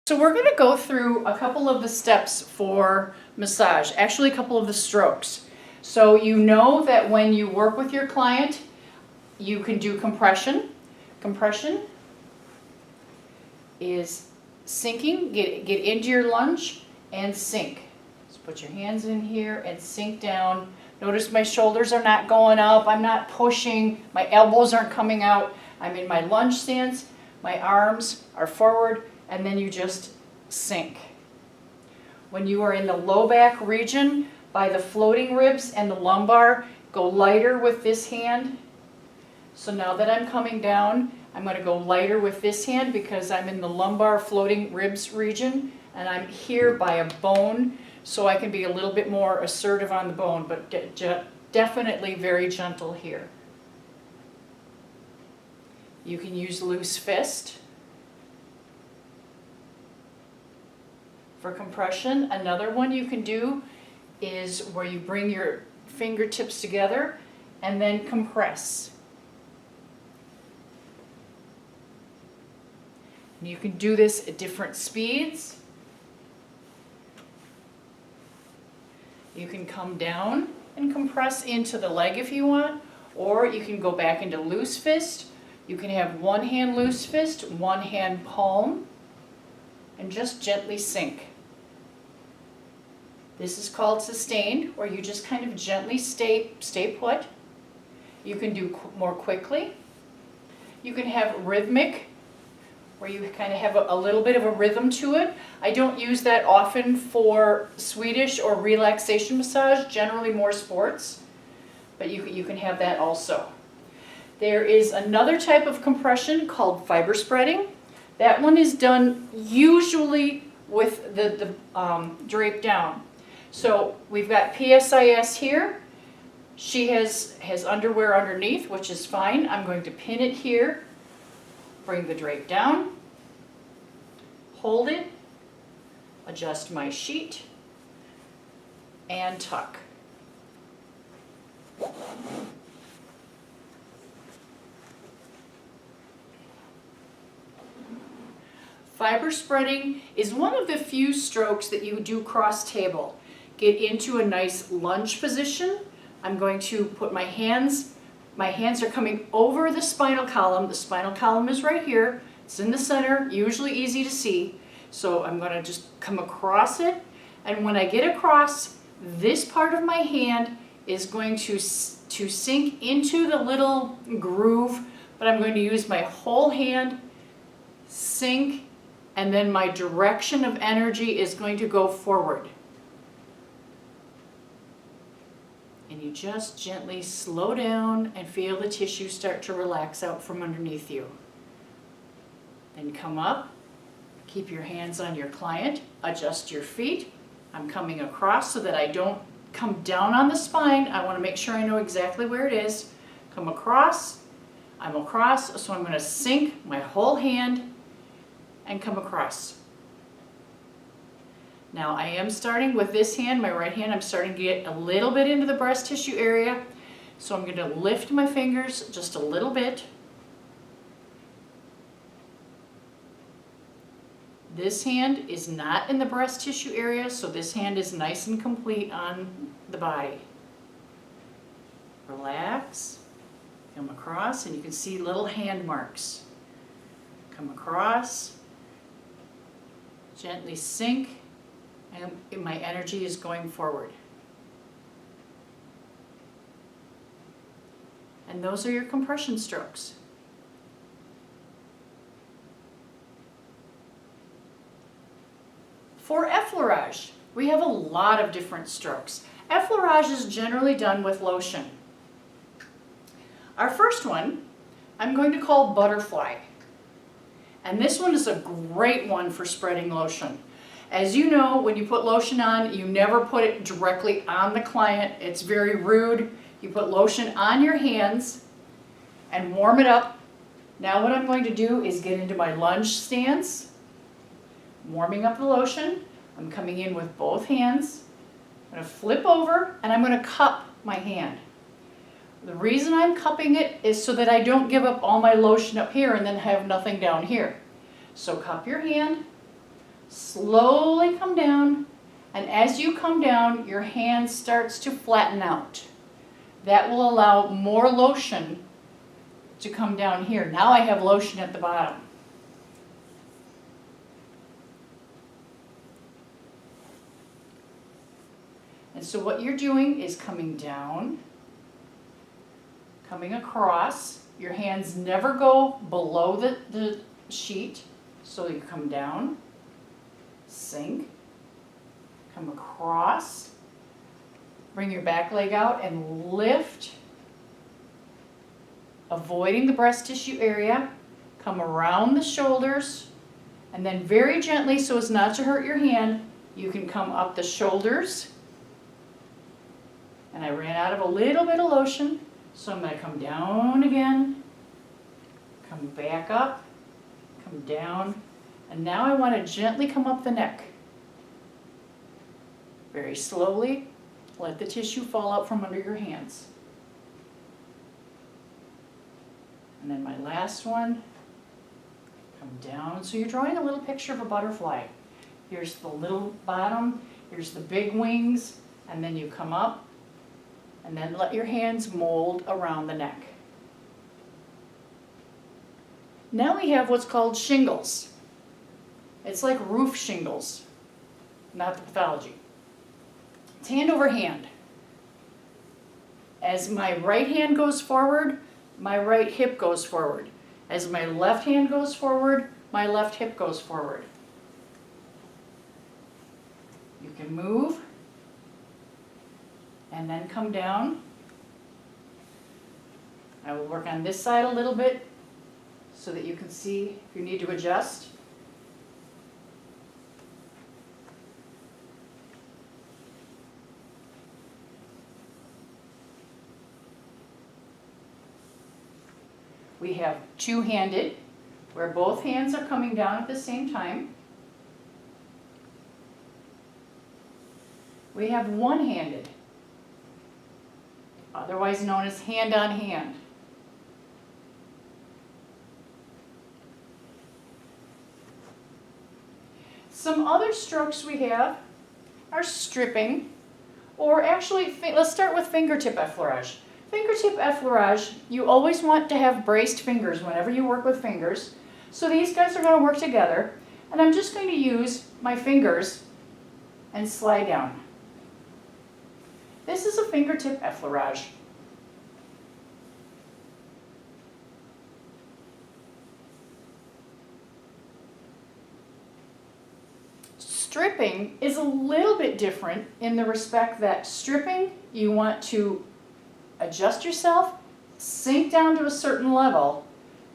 So we're going to go through a couple of the steps for massage, actually a couple of the strokes. So you know that when you work with your client, you can do compression. Compression is sinking, get into your lunge and sink. So put your hands in here and sink down. Notice my shoulders are not going up, I'm not pushing, my elbows aren't coming out. I'm in my lunge stance, my arms are forward, and then you just sink. When you are in the low back region by the floating ribs and the lumbar, go lighter with this hand. So now that I'm coming down, I'm going to go lighter with this hand because I'm in the lumbar floating ribs region and I'm here by a bone, so I can be a little bit more assertive on the bone, but definitely very gentle here. You can use loose fist. For compression, another one you can do is where you bring your fingertips together and then compress. And you can do this at different speeds. You can come down and compress into the leg if you want, or you can go back into loose fist. You can have one hand loose fist, one hand palm, and just gently sink. This is called sustained, where you just kind of gently stay put. You can do more quickly. You can have rhythmic, where you kind of have a little bit of a rhythm to it. I don't use that often for Swedish or relaxation massage, generally more sports, but you can have that also. There is another type of compression called fiber spreading. That one is done usually with the drape down. So we've got PSIS here. She has underwear underneath, which is fine. I'm going to pin it here, bring the drape down, hold it, adjust my sheet, and tuck. Fiber spreading is one of the few strokes that you do cross table. Get into a nice lunge position. I'm going to put my hands are coming over the spinal column. The spinal column is right here. It's in the center, usually easy to see. So I'm going to just come across it. And when I get across, this part of my hand is going to sink into the little groove, but I'm going to use my whole hand, sink, and then my direction of energy is going to go forward. And you just gently slow down and feel the tissue start to relax out from underneath you. Then come up, keep your hands on your client, adjust your feet. I'm coming across so that I don't come down on the spine. I want to make sure I know exactly where it is. Come across, I'm across, so I'm going to sink my whole hand and come across. Now I am starting with this hand, my right hand, I'm starting to get a little bit into the breast tissue area. So I'm going to lift my fingers just a little bit. This hand is not in the breast tissue area, so this hand is nice and complete on the body. Relax, come across, and you can see little hand marks. Come across, gently sink, and my energy is going forward. And those are your compression strokes. For effleurage, we have a lot of different strokes. Effleurage is generally done with lotion. Our first one, I'm going to call butterfly. And this one is a great one for spreading lotion. As you know, when you put lotion on, you never put it directly on the client. It's very rude. You put lotion on your hands and warm it up. Now what I'm going to do is get into my lunge stance, warming up the lotion. I'm coming in with both hands. I'm going to flip over and I'm going to cup my hand. The reason I'm cupping it is so that I don't give up all my lotion up here and then have nothing down here. So cup your hand, Slowly come down, and as you come down, your hand starts to flatten out. That will allow more lotion to come down here. Now I have lotion at the bottom. And so what you're doing is coming down, coming across. Your hands never go below the sheet. So you come down, sink, come across, bring your back leg out and lift, avoiding the breast tissue area. Come around the shoulders, and then very gently, so as not to hurt your hand, you can come up the shoulders. And I ran out of a little bit of lotion, so I'm going to come down again, come back up, come down, and now I want to gently come up the neck. Very slowly, let the tissue fall out from under your hands. And then my last one, come down. So you're drawing a little picture of a butterfly. Here's the little bottom, here's the big wings, and then you come up, and then let your hands mold around the neck. Now we have what's called shingles. It's like roof shingles, not the pathology. It's hand over hand. As my right hand goes forward, my right hip goes forward. As my left hand goes forward, my left hip goes forward. You can move and then come down. I will work on this side a little bit so that you can see if you need to adjust. We have two-handed, where both hands are coming down at the same time. We have one-handed, otherwise known as hand-on-hand. Some other strokes we have are stripping, or actually, let's start with fingertip effleurage. Fingertip effleurage, you always want to have braced fingers whenever you work with fingers. So these guys are going to work together, and I'm just going to use my fingers and slide down. This is a fingertip effleurage. Stripping is a little bit different in the respect that stripping, you want to adjust yourself, sink down to a certain level,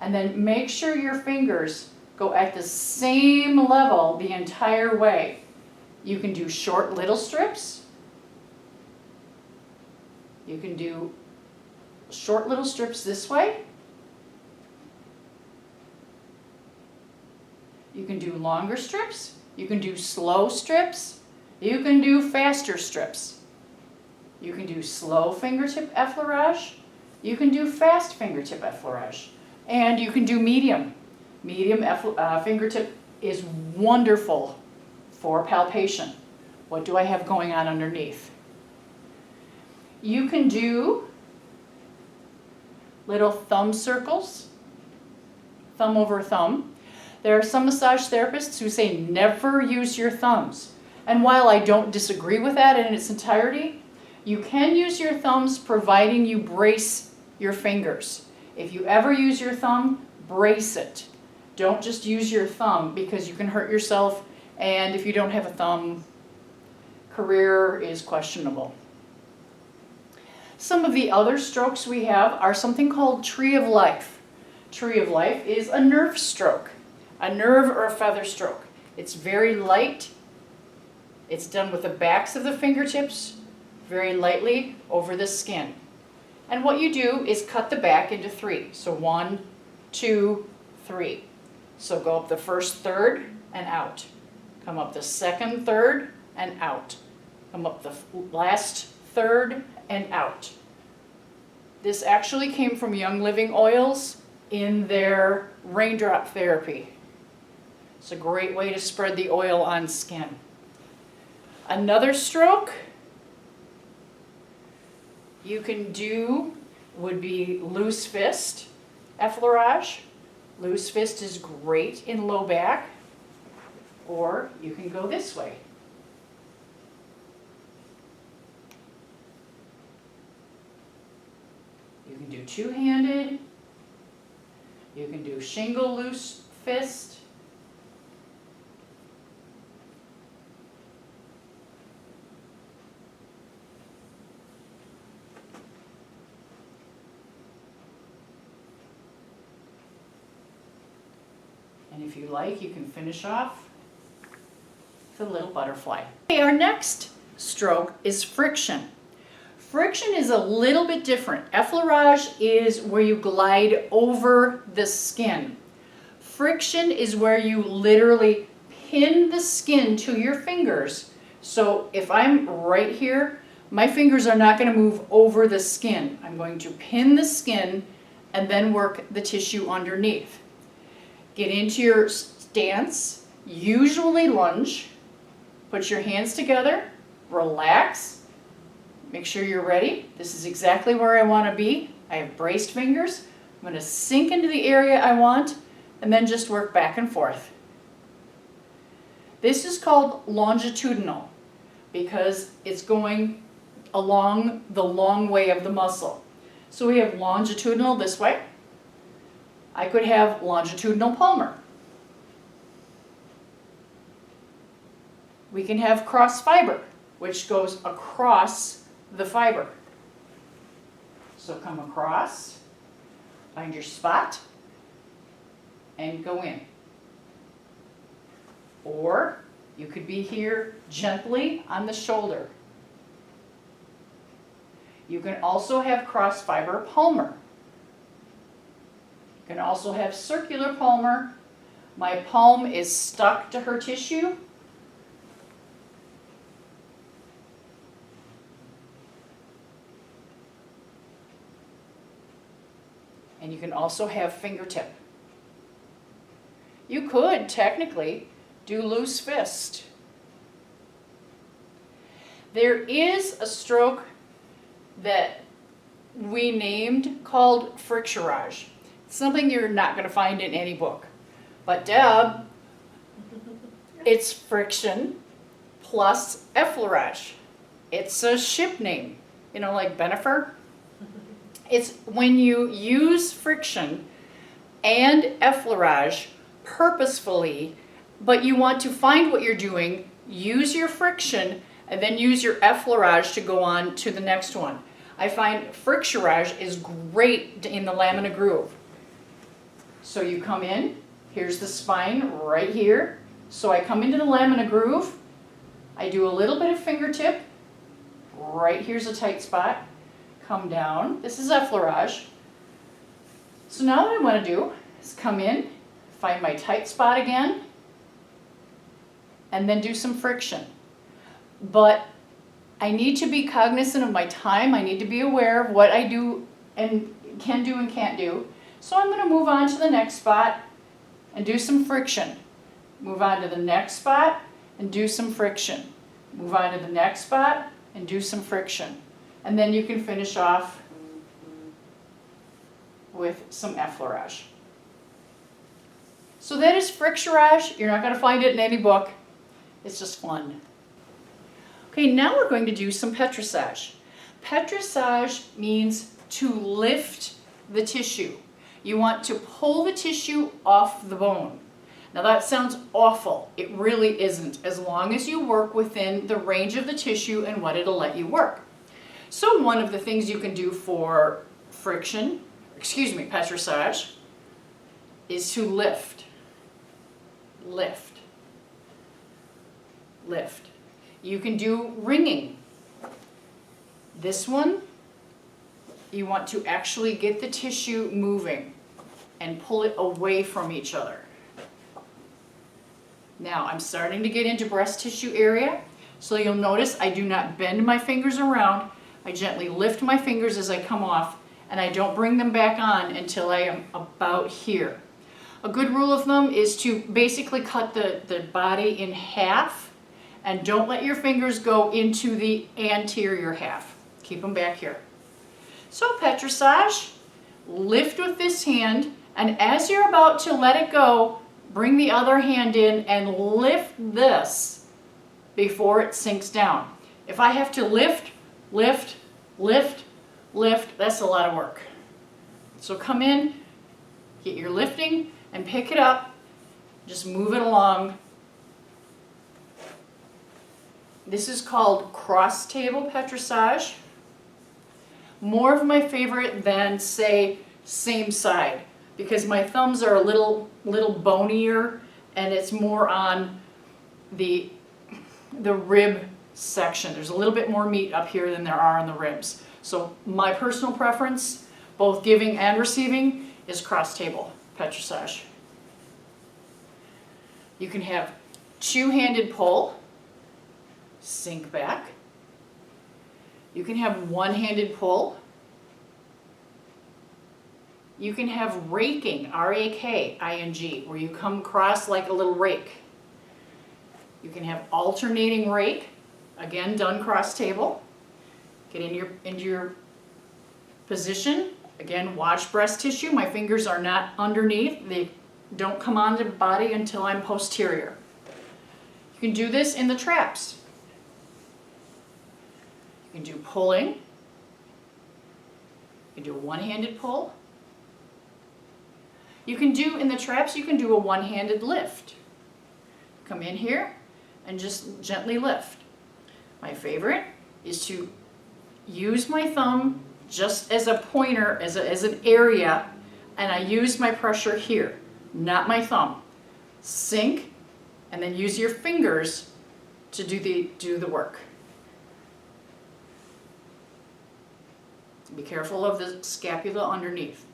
and then make sure your fingers go at the same level the entire way. You can do short little strips. You can do short little strips this way. You can do longer strips. You can do slow strips. You can do faster strips. You can do slow fingertip effleurage. You can do fast fingertip effleurage. And you can do medium. Medium fingertip is wonderful for palpation. What do I have going on underneath? You can do little thumb circles, thumb over thumb. There are some massage therapists who say never use your thumbs. And while I don't disagree with that in its entirety, you can use your thumbs providing you brace your fingers. If you ever use your thumb, brace it. Don't just use your thumb because you can hurt yourself, and if you don't have a thumb, career is questionable. Some of the other strokes we have are something called tree of life. Tree of life is a nerve stroke, a nerve or a feather stroke. It's very light. It's done with the backs of the fingertips, very lightly over the skin. And what you do is cut the back into three. So 1, 2, 3. So go up the first third and out. Come up the second third and out. Come up the last third and out. This actually came from Young Living Oils in their raindrop therapy. It's a great way to spread the oil on skin. Another stroke you can do would be loose fist, effleurage. Loose fist is great in low back, or you can go this way. You can do two-handed. You can do shingle loose fist. And if you like, you can finish off with a little butterfly. Okay, our next stroke is friction. Friction is a little bit different. Effleurage is where you glide over the skin. Friction is where you literally pin the skin to your fingers. So if I'm right here, my fingers are not going to move over the skin. I'm going to pin the skin and then work the tissue underneath. Get into your stance, usually lunge, put your hands together, relax. Make sure you're ready. This is exactly where I want to be. I have braced fingers. I'm going to sink into the area I want and then just work back and forth. This is called longitudinal because it's going along the long way of the muscle. So we have longitudinal this way. I could have longitudinal palmar. We can have cross fiber, which goes across the fiber. So come across, find your spot, and go in. Or you could be here gently on the shoulder. You can also have cross fiber palmar. You can also have circular palmar. My palm is stuck to her tissue. And you can also have fingertip. You could technically do loose fist. There is a stroke that we named called Effleurage. It's something you're not going to find in any book. But Deb, it's friction plus Effleurage. It's a ship name, you know, like Benifer. It's when you use friction and effleurage purposefully, but you want to find what you're doing, use your friction, and then use your effleurage to go on to the next one. I find Effleurage is great in the lamina groove. So you come in, here's the spine right here. So I come into the lamina groove, I do a little bit of fingertip, right here's a tight spot. Come down. This is Effleurage. So now what I want to do is come in, find my tight spot again, and then do some friction. But I need to be cognizant of my time. I need to be aware of what I do and can do and can't do. So I'm going to move on to the next spot and do some friction. Move on to the next spot and do some friction. Move on to the next spot and do some friction. And then you can finish off with some effleurage. So that is Effleurage. You're not going to find it in any book. It's just fun. Okay, now we're going to do some Petrissage. Petrissage means to lift the tissue. You want to pull the tissue off the bone. Now that sounds awful. It really isn't, as long as you work within the range of the tissue and what it'll let you work. So one of the things you can do for Petrissage, is to lift, lift, lift. You can do ringing. This one, you want to actually get the tissue moving and pull it away from each other. Now I'm starting to get into breast tissue area, so you'll notice I do not bend my fingers around. I gently lift my fingers as I come off, and I don't bring them back on until I am about here. A good rule of thumb is to basically cut the body in half, and don't let your fingers go into the anterior half. Keep them back here. So Petrissage, lift with this hand, and as you're about to let it go, bring the other hand in and lift this before it sinks down. If I have to lift, lift, lift, lift, that's a lot of work. So come in, get your lifting, and pick it up. Just move it along. This is called cross table Petrissage. More of my favorite than, say, same side, because my thumbs are a little bonier, and it's more on the rib section. There's a little bit more meat up here than there are on the ribs. So my personal preference, both giving and receiving, is cross table Petrissage. You can have two-handed pull, sink back. You can have one-handed pull. You can have raking, R-A-K-I-N-G, where you come across like a little rake. You can have alternating rake, again done cross table. Get into your position. Again, watch breast tissue. My fingers are not underneath. They don't come onto the body until I'm posterior. You can do this in the traps. You can do pulling. You can do a one-handed pull. You can do, in the traps, you can do a one-handed lift. Come in here and just gently lift. My favorite is to use my thumb just as a pointer, as an area, and I use my pressure here, not my thumb. Sink, and then use your fingers to do the work. Be careful of the scapula underneath.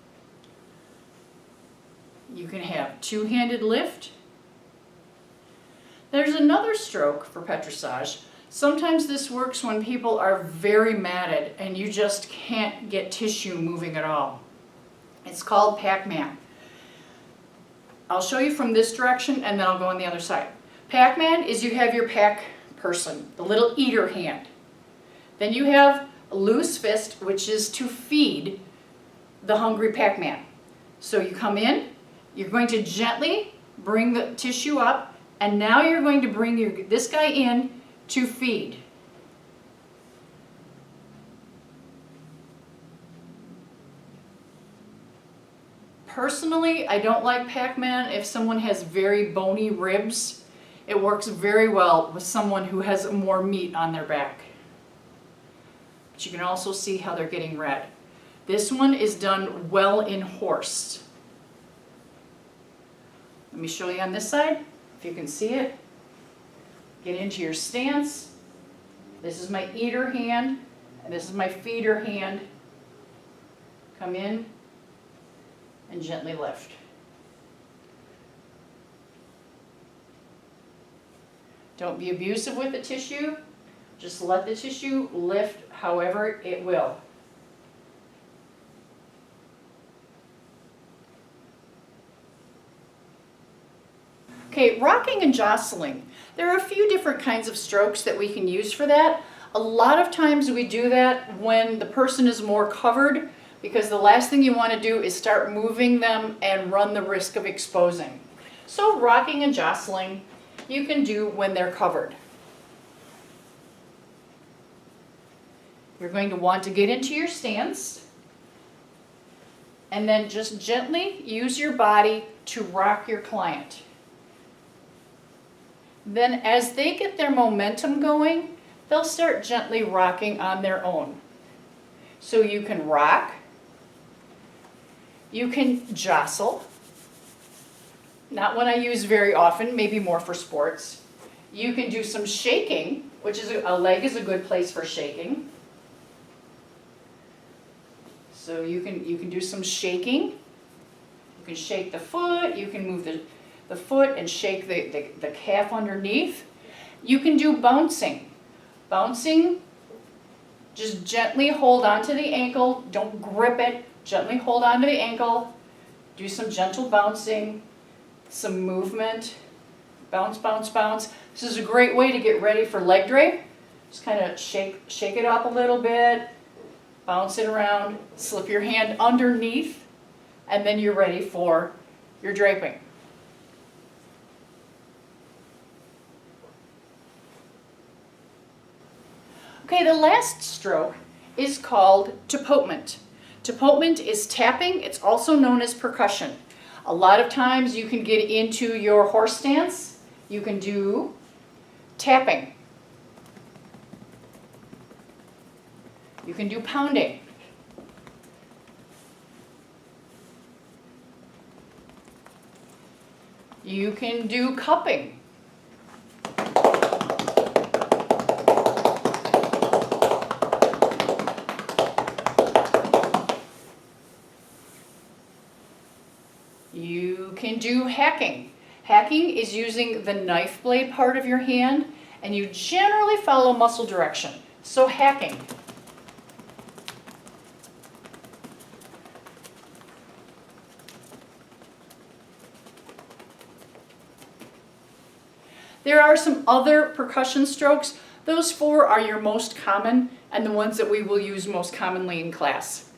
You can have two-handed lift. There's another stroke for Petrissage. Sometimes this works when people are very matted and you just can't get tissue moving at all. It's called Pac-Man. I'll show you from this direction and then I'll go on the other side. Pac-Man is you have your pack person, the little eater hand. Then you have a loose fist, which is to feed the hungry Pac-Man. So you come in, you're going to gently bring the tissue up, and now you're going to bring this guy in to feed. Personally, I don't like Pac-Man if someone has very bony ribs. It works very well with someone who has more meat on their back. But you can also see how they're getting red. This one is done well in horse. Let me show you on this side, if you can see it. Get into your stance. This is my eater hand, and this is my feeder hand. Come in and gently lift. Don't be abusive with the tissue. Just let the tissue lift however it will. Okay, rocking and jostling. There are a few different kinds of strokes that we can use for that. A lot of times we do that when the person is more covered, because the last thing you want to do is start moving them and run the risk of exposing. So rocking and jostling you can do when they're covered. You're going to want to get into your stance and then just gently use your body to rock your client. Then as they get their momentum going, they'll start gently rocking on their own. So you can rock, you can jostle, not one I use very often, maybe more for sports. You can do some shaking, which is a leg is a good place for shaking. So you can do some shaking. You can shake the foot, you can move the foot and shake the calf underneath. You can do bouncing. Bouncing, just gently hold onto the ankle, don't grip it, gently hold onto the ankle, do some gentle bouncing, some movement. Bounce, bounce, bounce. This is a great way to get ready for leg drape. Just kind of shake it up a little bit, bounce it around, slip your hand underneath, and then you're ready for your draping. Okay, the last stroke is called tapotement. Tapotement is tapping. It's also known as percussion. A lot of times you can get into your horse stance. You can do tapping. You can do pounding. You can do cupping. You can do hacking. Hacking is using the knife blade part of your hand, and you generally follow muscle direction. So hacking. There are some other percussion strokes. Those 4 are your most common and the ones that we will use most commonly in class.